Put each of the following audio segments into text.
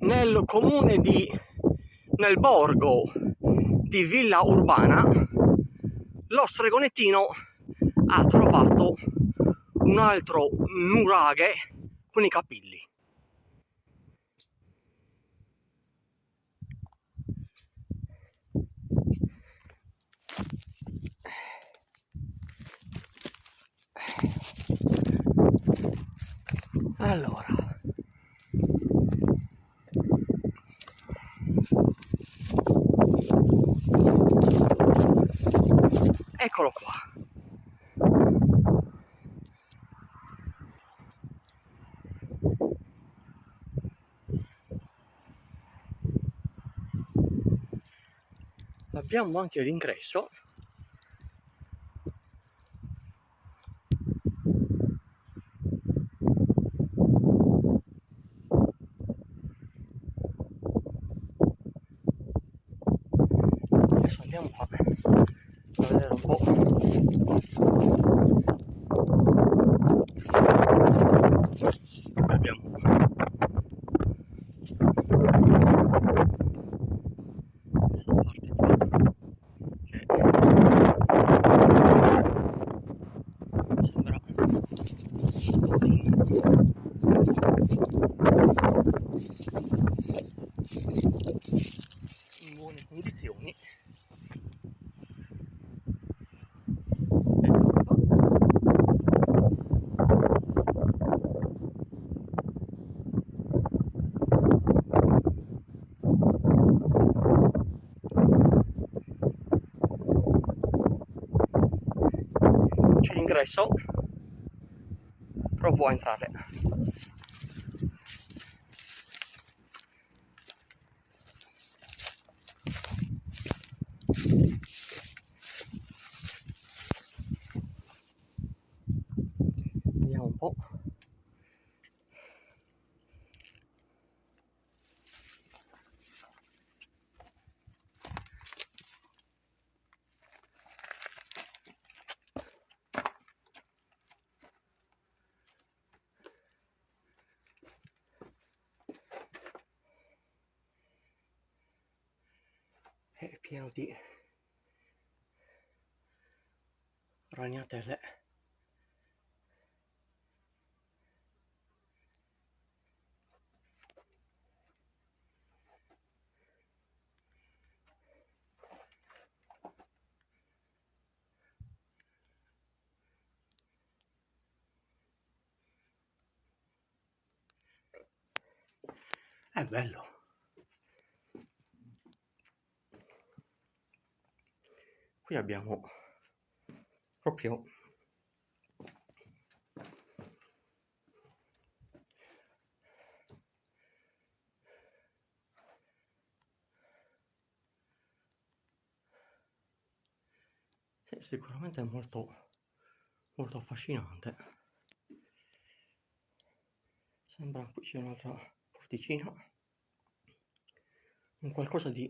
nel borgo di Villa Urbana, lo stregonettino ha trovato un altro nuraghe con i capelli. Allora, eccolo qua. Abbiamo anche l'ingresso. Adesso andiamo a vedere un po'. Abbiamo questa parte qua che sembra in buone condizioni. C'è l'ingresso, provo a entrare. Vediamo un po'. È pieno di ragnatele. È bello. Qui abbiamo proprio sicuramente è molto molto affascinante. Sembra qui c'è un'altra porticina, un qualcosa di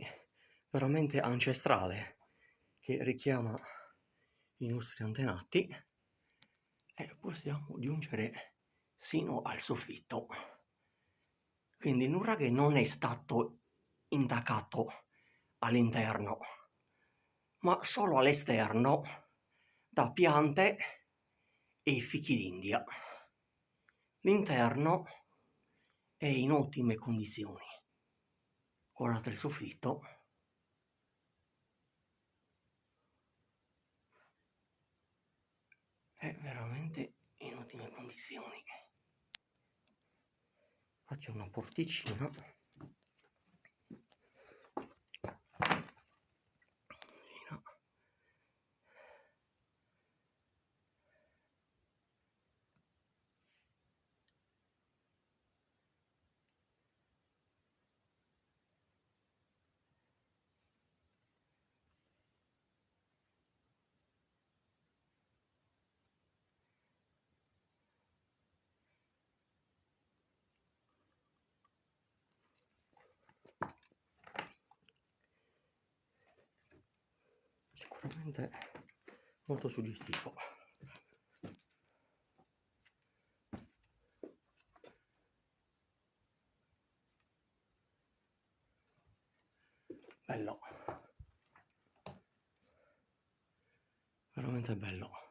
veramente ancestrale che richiama i nostri antenati, e possiamo giungere sino al soffitto. Quindi il nuraghe non è stato intaccato all'interno, ma solo all'esterno da piante e fichi d'India. L'interno è in ottime condizioni. Guardate il soffitto. È veramente in ottime condizioni. Qua c'è una porticina. Sicuramente molto suggestivo. bello, veramente bello.